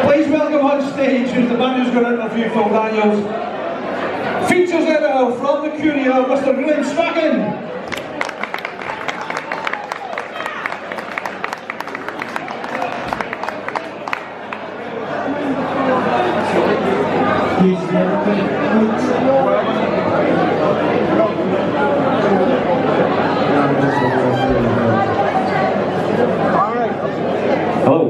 Please welcome on stage who's the man who's going to interview Phil Daniels. Features editor from the Courier, Mr. William Strachan. Hello.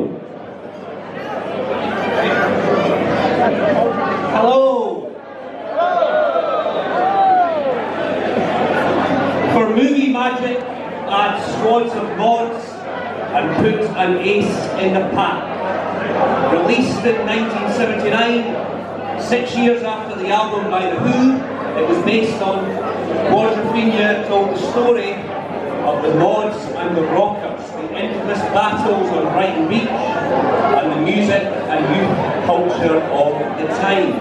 For movie magic, add squads of mods and put an ace in the pack. Released in 1979, 6 years after the album by The Who, it was based on Quadrophenia told the story of the mods and the rockers, the infamous battles on Brighton Beach, and the music and youth culture of the time.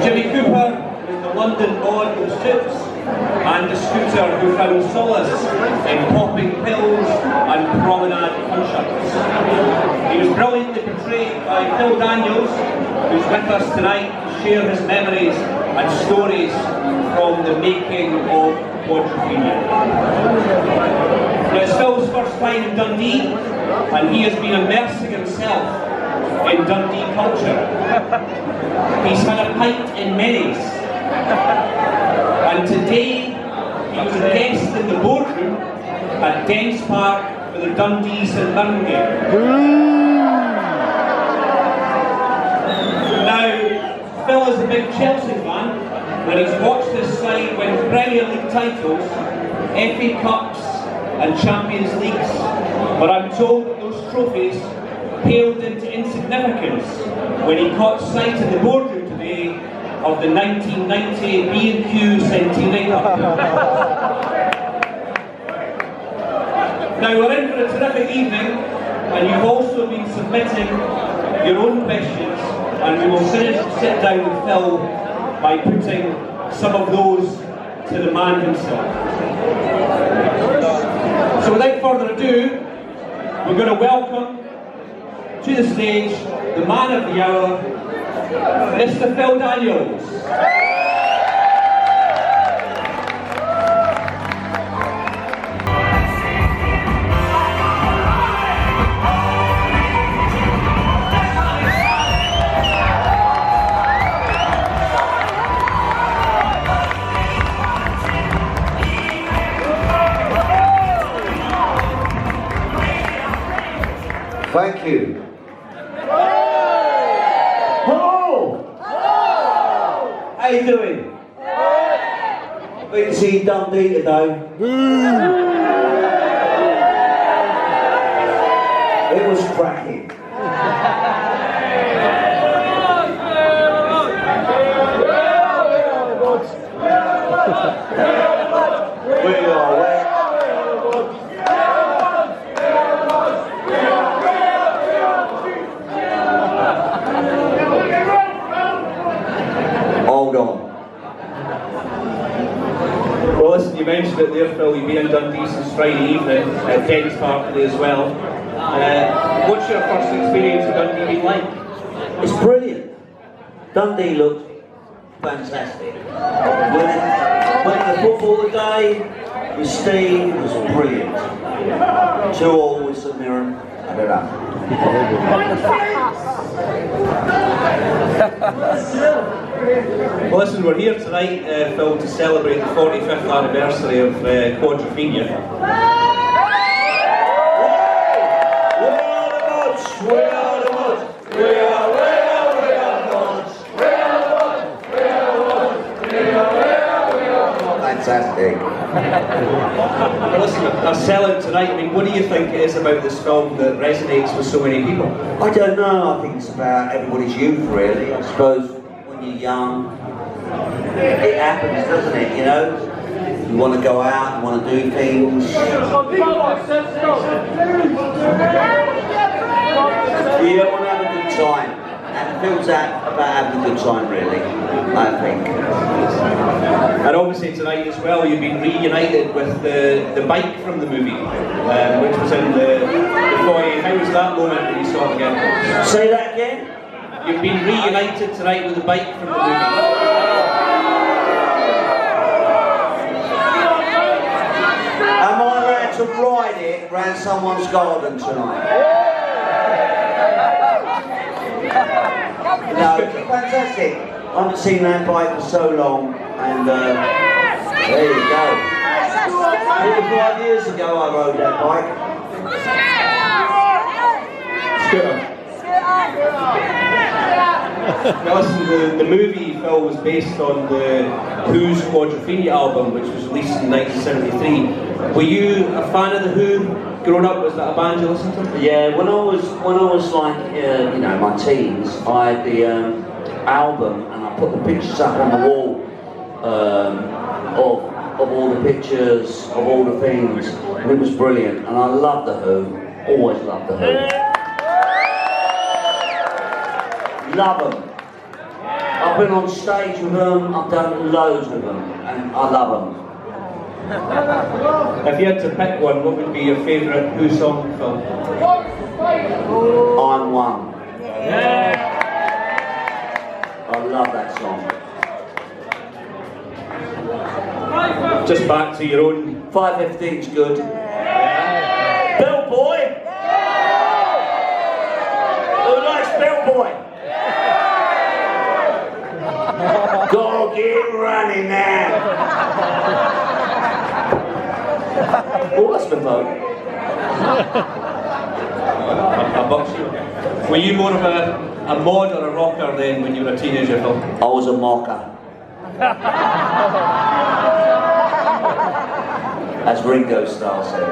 Jimmy Cooper was the London mod with suits and the scooter who found solace in popping pills and promenade punch-ups. He was brilliantly portrayed by Phil Daniels, who's with us tonight to share his memories and stories from the making of Quadrophenia. Now, it's Phil's first time in Dundee, and he has been immersing himself in Dundee culture. He's had a pint in Mary's, and today he was a guest in the boardroom at Dens Park for the Dundee St Mirren game. Now, Phil is a big Chelsea fan, and he's watched this side win Premier League titles, FA Cups and Champions Leagues, but I'm told that those trophies paled into insignificance when he caught sight in the boardroom today of the 1990 B&Q centenary. Now, we're in for a terrific evening, and you've also been submitting your own questions, and we will sit down with Phil by putting some of those to the man himself. So without further ado, we're going to welcome to the stage the man of the hour, Mr. Phil Daniels. Thank you. Hello! How you doing? Been to see Dundee today. It was cracking. We are wet. Hold on. Well, listen, you mentioned it there, Phil. You've been in Dundee since Friday evening at Dens Park today as well. What's your first experience of Dundee been like? It's brilliant. Dundee looked fantastic. Winning the football today with Steve was brilliant. 2-2 with St Mirren, and they're up. Well, listen, we're here tonight, Phil, to celebrate the 45th anniversary of Quadrophenia. fantastic. Well, listen, a sellout tonight. I mean, what do you think it is about this film that resonates with so many people? I don't know, I think it's about everybody's youth really. I suppose when you're young, it happens, doesn't it, you know? You want to go out, you want to do things. You want to have a good time. And the film's about having a good time really, I think. And obviously tonight as well, you've been reunited with the bike from the movie, which was in the foyer. How was that moment when you saw it again? Say that again? You've been reunited tonight with the bike from the movie. Am I allowed to ride it around someone's garden tonight? No, fantastic. I haven't seen that bike for so long, and there you go. 45 years ago I rode that bike. Scooter. Now listen, the movie, Phil, was based on the Who's Quadrophenia album, which was released in 1973. Were you a fan of the Who growing up? Was that a band you listened to? Yeah, when I was like you know, my teens, I had the album, and I put the pictures up on the wall of all the pictures of all the things, and it was brilliant. And I love the Who, always loved the Who. Love them. I've been on stage with them, I've done loads with them, and I love them. If you had to pick one, what would be your favourite Who song, Phil? I'm One. I love that song. Just back to your own. 5:15's good. Bill Boy! Who likes Bill Boy? Go get running now! Oh, that's the vote. A box you. Were you more of a mod or a rocker then when you were a teenager, Phil? I was a mocker. As Ringo Starr said.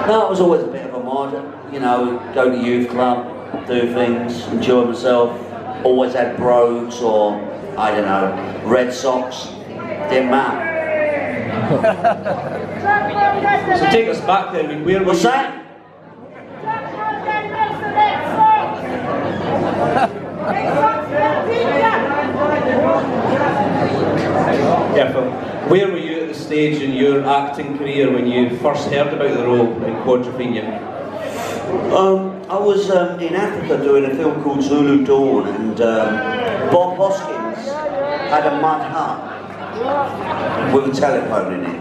No, I was always a bit of a mod. You know, go to youth club, do things, enjoy myself. Always had brogues or, I don't know, Red Sox. Didn't matter. So take us back then. I mean, where was that? Yeah, Phil. Where were you at the stage in your acting career when you first heard about the role in Quadrophenia? I was in Africa doing a film called Zulu Dawn, and Bob Hoskins had a mud hut with a telephone in it.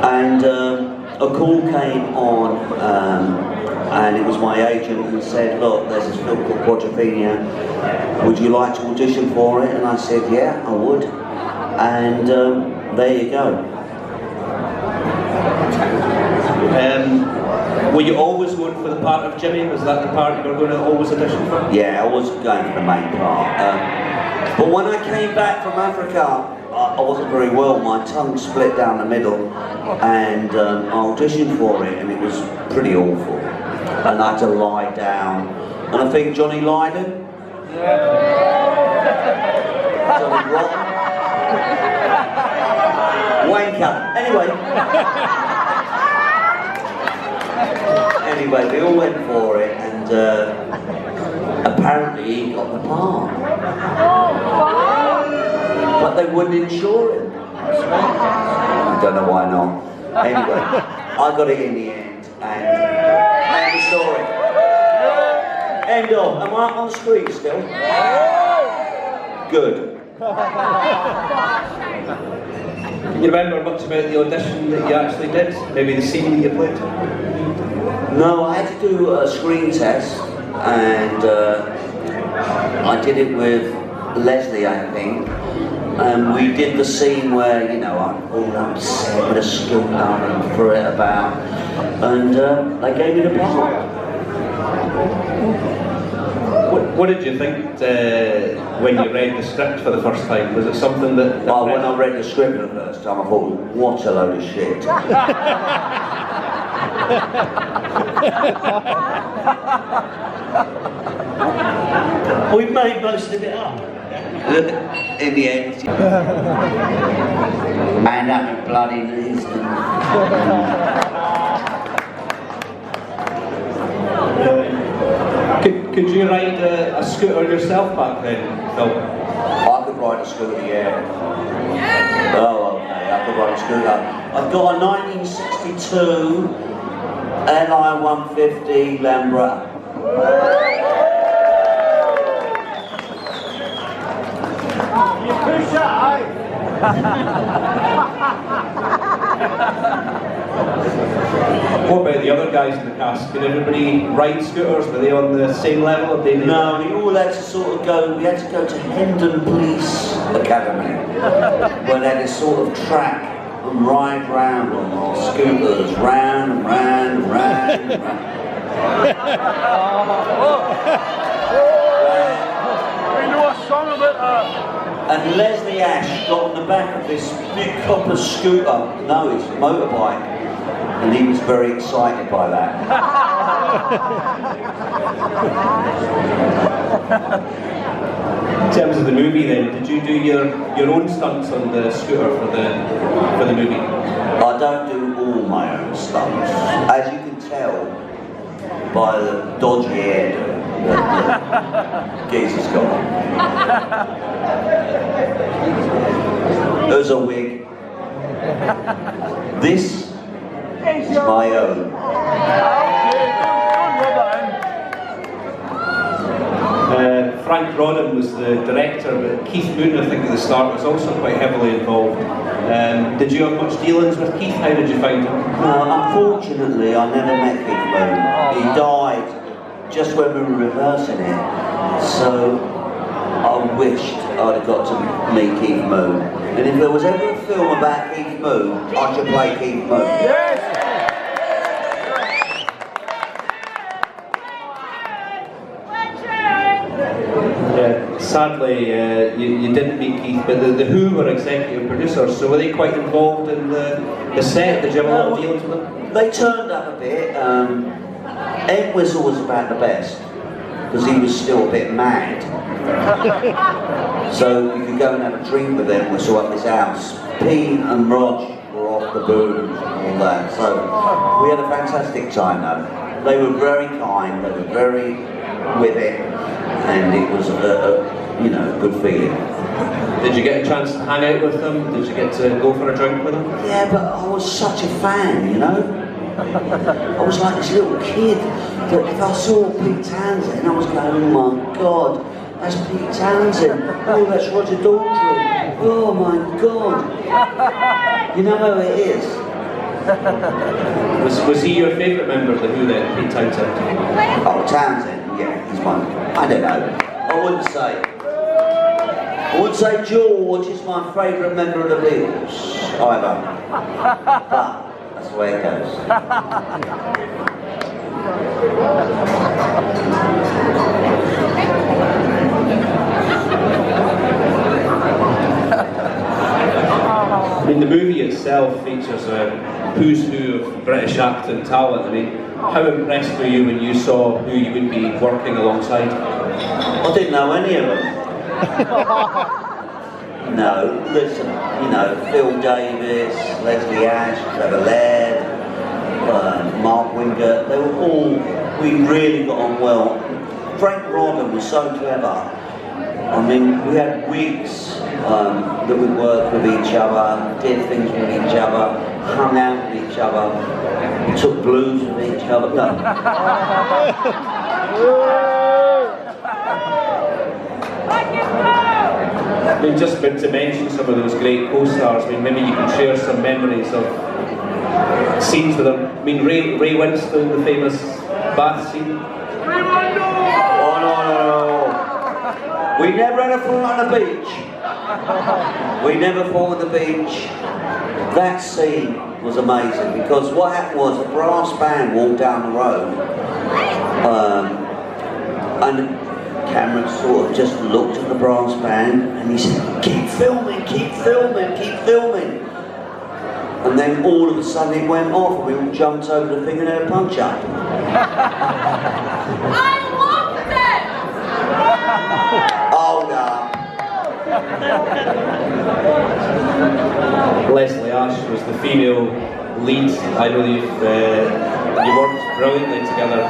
And a call came on, and it was my agent who said, look, there's this film called Quadrophenia, would you like to audition for it? And I said, yeah, I would. And there you go. Were you always going for the part of Jimmy? Was that the part you were going to always audition for? Yeah, I was going for the main part. But when I came back from Africa, I wasn't very well. My tongue split down the middle, and I auditioned for it, and it was pretty awful. And I had to lie down. And I think Johnny Lydon, Johnny Rotten, wanker. Anyway, we all went for it, and apparently he got the part. But they wouldn't insure him. I don't know why not. Anyway, I got it in the end, and end the story. End of. Am I on screen still? Good. Can you remember much about the audition that you actually did? Maybe the scene that you played? No, I had to do a screen test, and I did it with Leslie, I think. And we did the scene where, you know, I'm all upset with a scooter and threw it about, and they gave me the part. What did you think when you read the script for the first time? Was it something that... Well, when I read the script for the first time, I thought, what a load of shit. We made most of it up. In the end, man up with bloody knees. Could you ride a scooter yourself back then, Phil? I could ride a scooter, yeah. Oh, okay, I could ride a scooter. I've got a 1962 LI 150 Lambretta. What about the other guys in the cast? Did everybody ride scooters? Were they on the same level? No, we all had to sort of go, we had to go to Hendon Police Academy, where they had this sort of track and ride round on our scooters, round and round and round and round. We know a song about that. And Leslie Ash got on the back of this big copper scooter, no, it's a motorbike, and he was very excited by that. In terms of the movie then, did you do your own stunts on the scooter for the movie? I don't do all my own stunts. As you can tell by the dodgy hairdo that the geezer's got on. There's a wig. This is my own. Frank Rodham was the director, but Keith Moon, I think at the start, was also quite heavily involved. Did you have much dealings with Keith? How did you find him? Unfortunately, I never met Keith Moon. He died just when we were rehearsing it, so I wished I'd have got to meet Keith Moon. And if there was ever a film about Keith Moon, I should play Keith Moon. Yes! Sadly, you didn't meet Keith, but the Who were executive producers, so were they quite involved in the set? Did you have a lot of dealings with them? They turned up a bit. Ed Whistle was about the best, because he was still a bit mad. So you could go and have a drink with Ed Whistle at his house. Pete and Rog were off the booze and all that, so we had a fantastic time though. They were very kind, they were very with it, and it was a good feeling. Did you get a chance to hang out with them? Did you get to go for a drink with them? Yeah, but I was such a fan, you know? I was like this little kid that if I saw Pete Townsend, I was going, oh my God, that's Pete Townsend. Oh, that's Roger Daltrey. Oh my God. You know how it is. Was he your favourite member of the Who then, Pete Townsend? Oh, Townsend, yeah, he's one. I don't know. I wouldn't say George is my favourite member of the Beatles, either. But that's the way it goes. I mean, the movie itself features a who's who of British acting talent. I mean, how impressed were you when you saw who you would be working alongside? I didn't know any of them. No, listen, Phil Davis, Leslie Ash, Trevor Laird, Mark Wingert, they were all, we really got on well. Frank Rodham was so clever. I mean, we had weeks that we worked with each other, did things with each other, hung out with each other, took blues with each other. No. I mean, just to mention some of those great co-stars, I mean, maybe you can share some memories of scenes with them. I mean, Ray Winston, the famous bath scene. Oh, no. We never had a fall on the beach. We never fought on the beach. That scene was amazing because what happened was a brass band walked down the road and camera sort of just looked at the brass band and he said, keep filming, keep filming, keep filming. And then all of a sudden it went off and we all jumped over the thing and had a punch up. I loved it! Hold up. Leslie Ash was the female lead. I know you worked brilliantly together.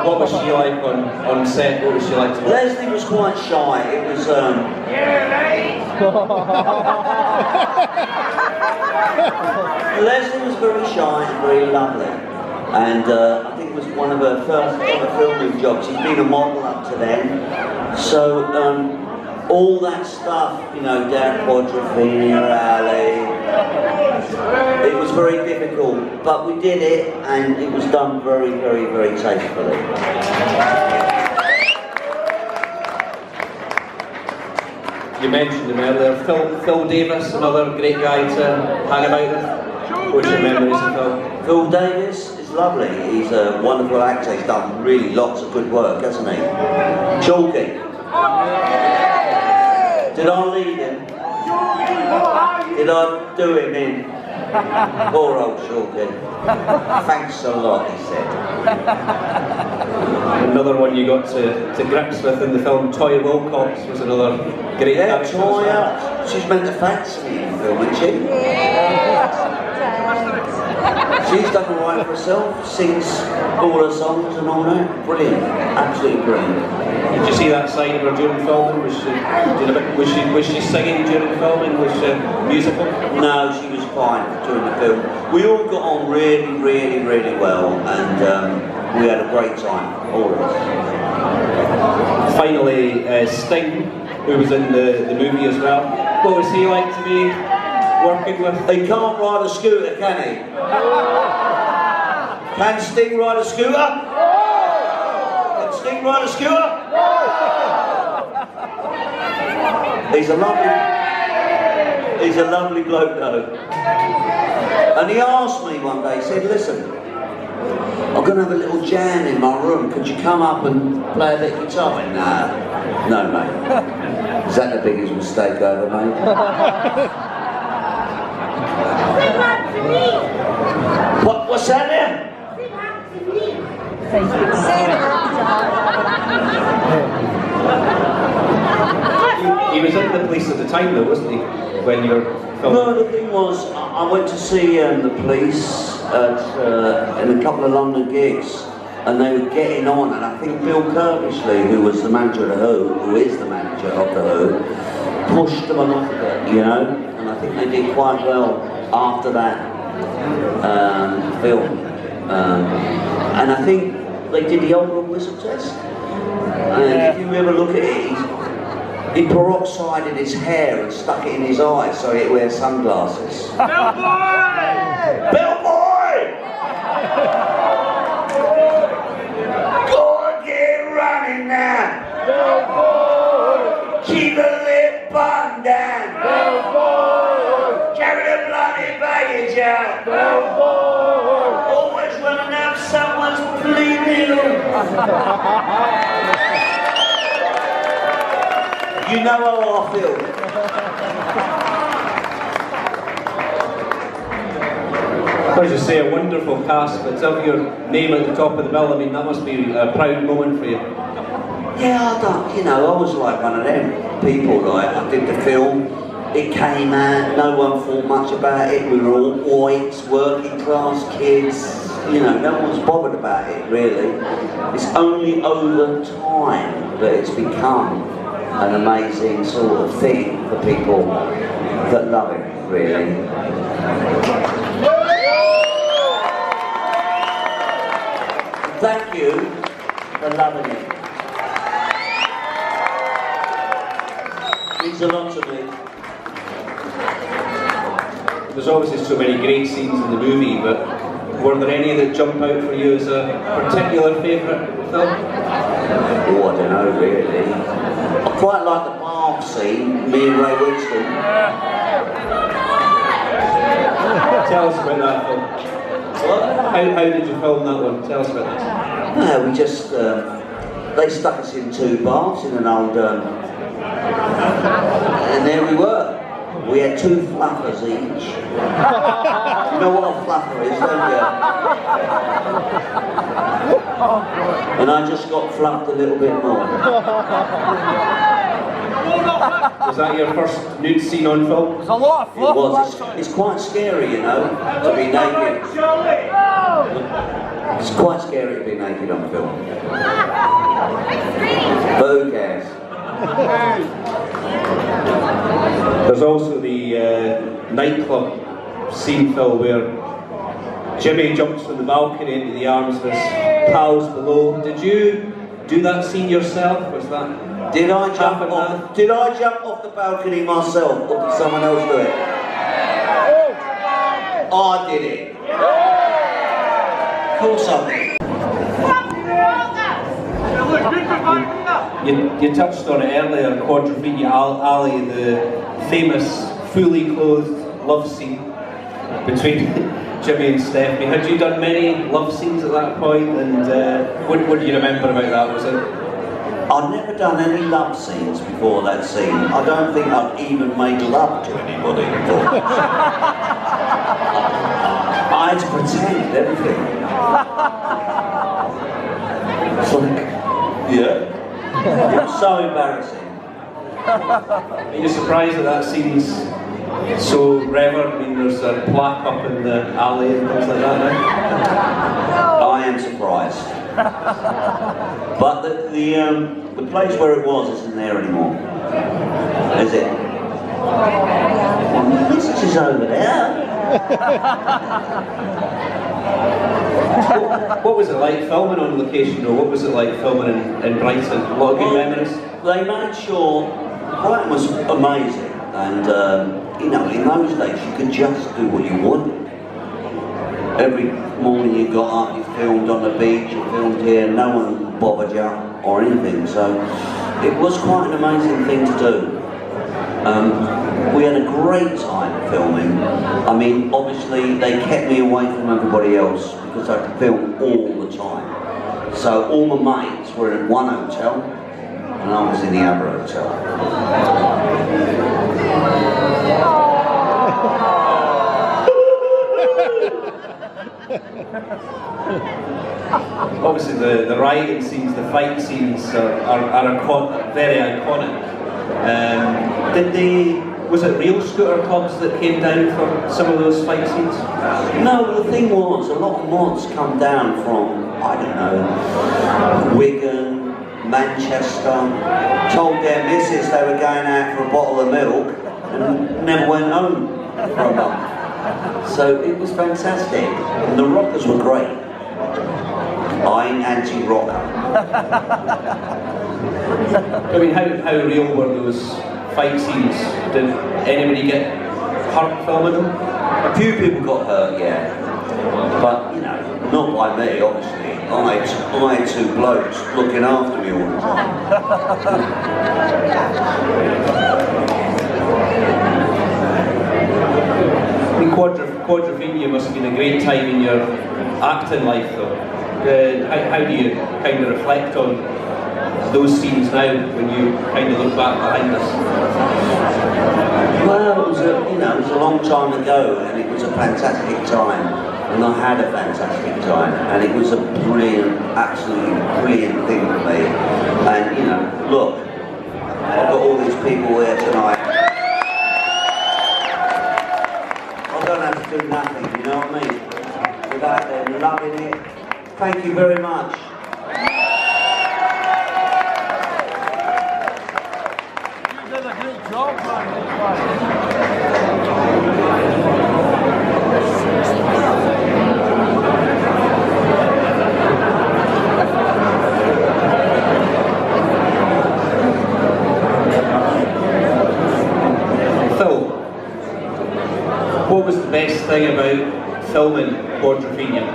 What was she like on set? What was she like to work? Leslie was quite shy. It was Leslie was very shy and very lovely. And I think it was one of her first ever filming jobs. She'd been a model up to then. So all that stuff, you know, down Quadrophenia alley, it was very difficult, but we did it and it was done very, very, very tastefully. You mentioned him earlier, Phil Davis, another great guy to hang about with. What's your memories of Phil? Phil Davis is lovely. He's a wonderful actor. He's done really lots of good work, hasn't he? Chalky. Did I lead him? Did I do him in? Poor old Chalky. Thanks a lot, he said. Another one you got to grips with in the film, Toya Wilcox was another great character. Toya. She's meant to fancy me in the film, isn't she? She's done all right for herself, sings all her songs and all that. Brilliant, absolutely brilliant. Did you see that side of her during filming? Was she singing during filming? Was she musical? No, she was fine during the film. We all got on really, really, really well, and we had a great time, all of us. Finally, Sting, who was in the movie as well. What was he like to be working with? He can't ride a scooter, can he? Can Sting ride a scooter? Can Sting ride a scooter? He's a lovely bloke though. And he asked me one day, he said, listen, I'm going to have a little jam in my room, could you come up and play a bit of guitar? I went, nah, no mate. Is that the biggest mistake I ever made? Sing back to me! What's that there? Sing back to me! He was in the police at the time though, wasn't he? When you were filming? No, the thing was, I went to see the police in a couple of London gigs, and they were getting on, and I think Bill Kirkishley, who was the manager of the Who is the manager of the Who, pushed them along a bit, you know, and I think they did quite well after that film. And I think they did the old whistle test, and if you ever look at it, he peroxided his hair and stuck it in his eyes so he'd wear sunglasses. Bill Boy! Bill Boy! Go and get running now! Bill Boy! Keep the lip button down! Bill Boy! Carry the bloody baggage out! Bill Boy! Always running out, someone's bleeding! You know how I feel. As you say, a wonderful cast, but to have your name at the top of the bill, I mean, that must be a proud moment for you. Yeah, I was like one of them people, like, I did the film, it came out, no one thought much about it, we were all whites, working class kids, you know, no one's bothered about it, really. It's only over time that it's become an amazing sort of thing for people that love it, really. Thank you for loving it. It means a lot to me. There's obviously so many great scenes in the movie, but were there any that jump out for you as a particular favourite film? Oh, I don't know, really. I quite like the bath scene, me and Ray Winston. Tell us about that film. What? How did you film that one? Tell us about that. No, we just they stuck us in 2 baths in an old, and there we were. We had 2 fluffers each. You know what a fluffer is, don't you? And I just got fluffed a little bit more. Was that your first nude scene on film? There's a lot of It fluff. was. It's quite scary, you know, to be naked. It's quite scary to be naked on film. But who cares? There's also the nightclub scene, Phil, where Jimmy jumps from the balcony into the arms of his pals below. Did you do that scene yourself? Was that? Did I jump off the balcony myself, or did someone else do it? I did it. Of course I did. You touched on it earlier, Quadrophenia Alley, the famous fully clothed love scene between Jimmy and Stephanie. Had you done many love scenes at that point, and what do you remember about that? Was it? I'd never done any love scenes before that scene. I don't think I'd even made love to anybody before. I had to pretend everything. It's like, yeah. It was so embarrassing. Are you surprised that that scene's so revered? I mean, there's a plaque up in the alley and things like that now. I am surprised. But the place where it was isn't there anymore. Is it? Well, this is over there. What was it like filming on location, or what was it like filming in Brighton? A lot of good memories? They made sure Brighton was amazing, and you know, in those days you could just do what you wanted. Every morning you got up, you filmed on the beach, you filmed here, no one bothered you or anything, so it was quite an amazing thing to do. We had a great time filming. I mean, obviously they kept me away from everybody else because I could film all the time. So all my mates were in one hotel and I was in the other hotel. Obviously the rioting scenes, the fight scenes are very iconic. Was it real scooter clubs that came down for some of those fight scenes? No, the thing was, a lot of mods come down from, I don't know, Wigan, Manchester, told their missus they were going out for a bottle of milk and never went home for a month. So it was fantastic, and the rockers were great. I ain't anti-rocker. I mean, how real were those fight scenes? Did anybody get hurt filming them? A few people got hurt, yeah. But, you know, not by me, obviously. I had 2 blokes looking after me all the time. I mean, Quadrophenia must have been a great time in your acting life, though. How do you kind of reflect on those scenes now when you kind of look back behind us? Well, it was a long time ago, and it was a fantastic time, and I had a fantastic time, and it was a brilliant, absolutely brilliant thing for me. And you know, look, I've got all these people here tonight. I don't have to do nothing, you know what I mean? Without them loving it. Thank you very much. You did a great job, man. Phil, what was the best thing about filming Quadrophenia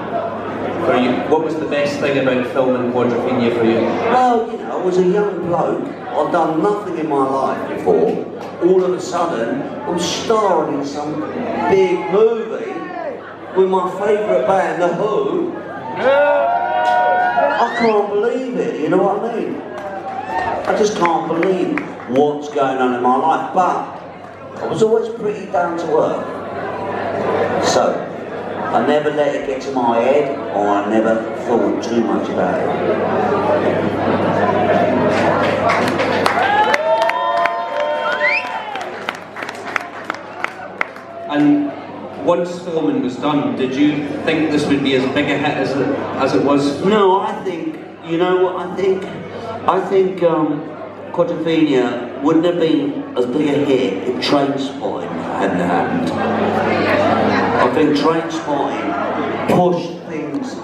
for you? What was the best thing about filming Quadrophenia for you? Well, you know, I was a young bloke. I'd done nothing in my life before. All of a sudden, I'm starring in some big movie with my favourite band, The Who. I can't believe it, you know what I mean? I just can't believe what's going on in my life, but I was always pretty down to earth. So, I never let it get to my head, or I never thought too much about it. And once filming was done, did you think this would be as big a hit as it was? No, I think, you know what I think? I think Quadrophenia wouldn't have been as big a hit if Trainspotting hadn't happened. I think Trainspotting pushed things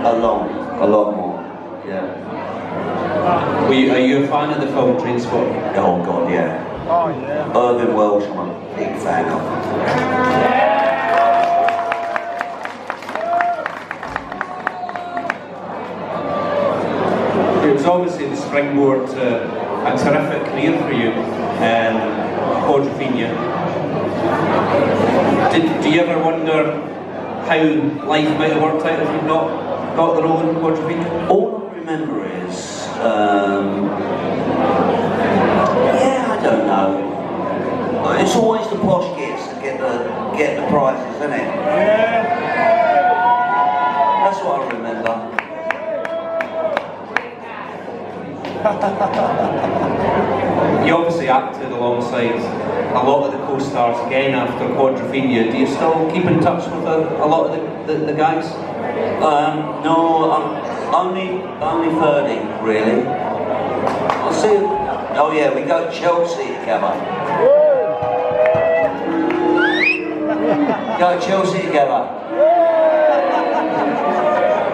along a lot more. Yeah. Are you a fan of the film Trainspotting? Oh God, yeah. Oh, yeah. Irving Welsh, I'm a big fan of. It was obviously the springboard to a terrific career for you, Quadrophenia. Do you ever wonder how life might have worked out if you'd not got the role in Quadrophenia? All I remember is, yeah, I don't know. It's always the posh kids that get the prizes, isn't it? Yeah. That's what I remember. You obviously acted alongside a lot of the co-stars again after Quadrophenia. Do you still keep in touch with a lot of the guys? No, I'm only 30, really. I'll see. Oh yeah, we go to Chelsea together. Go to Chelsea together.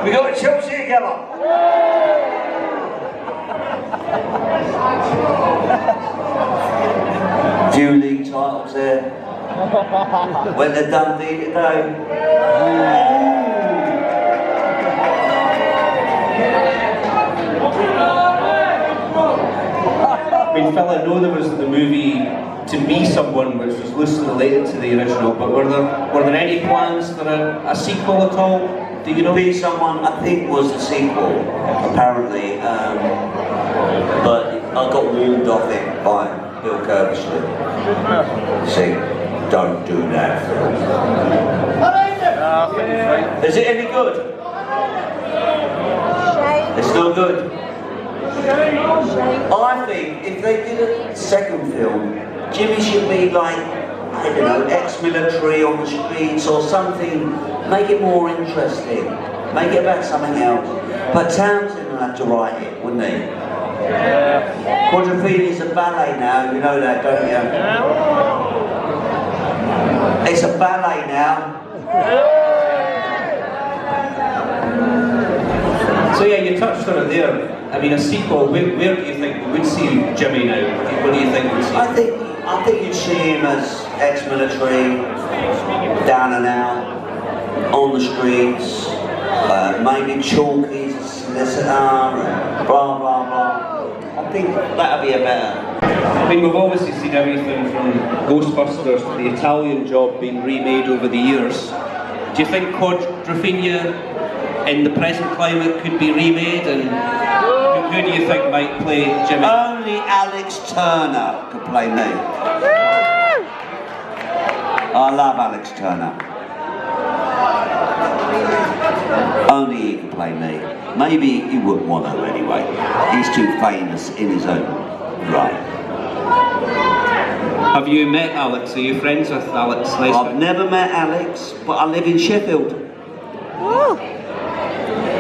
We go to Chelsea together. Few league titles there. Went to Dundee today. I mean, Phil, I know there was the movie To Be Someone, which was loosely related to the original, but were there any plans for a sequel at all? Do you know? Be Someone, I think, was the sequel, apparently, but I got warned off it by Bill Kirbysley. See, don't do that, Phil. Is it any good? It's no good. I think if they did a second film, Jimmy should be like, I don't know, ex-military on the streets or something. Make it more interesting. Make it about something else. But Townsend will have to write it, wouldn't he? Yeah. Quadrophenia is a ballet now, you know that, don't you? Yeah. It's a ballet now. So yeah, you touched on it there. I mean, a sequel, where do you think we would see Jimmy now? What do you think we'd see? I think you'd see him as ex-military, down and out, on the streets, maybe chalkies, solicitor, and blah blah blah. I think that'd be a better. I mean, we've obviously seen everything from Ghostbusters to the Italian Job being remade over the years. Do you think Quadrophenia in the present climate could be remade, and who do you think might play Jimmy? Only Alex Turner could play me. I love Alex Turner. Only he can play me. Maybe he wouldn't want to anyway. He's too famous in his own right. Have you met Alex? Are you friends with Alex? I've never met Alex, but I live in Sheffield.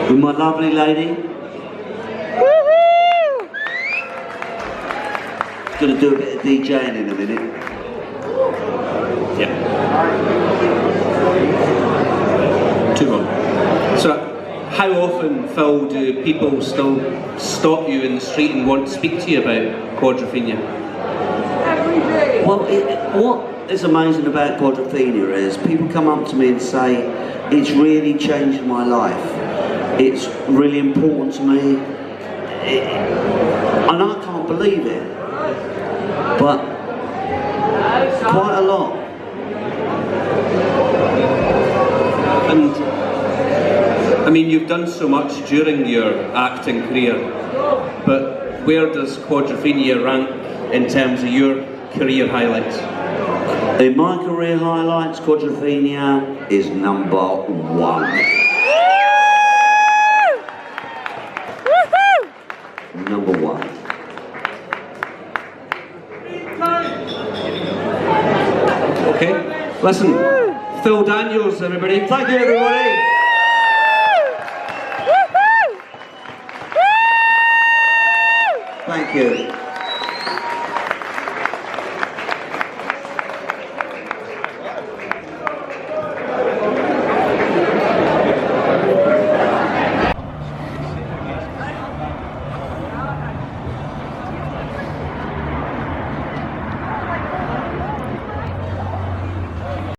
With my lovely lady. Gonna do a bit of DJing in a minute. Yeah. Too long. So, how often, Phil, do people still stop you in the street and want to speak to you about Quadrophenia? Well, what is amazing about Quadrophenia is people come up to me and say, it's really changed my life. It's really important to me. And I can't believe it. But quite a lot. And mean, you've done so much during your acting career, but where does Quadrophenia rank in terms of your career highlights? In my career highlights, Quadrophenia is number 1. Number 1. Okay, listen, Phil Daniels, everybody. Thank you, everybody. Thank you.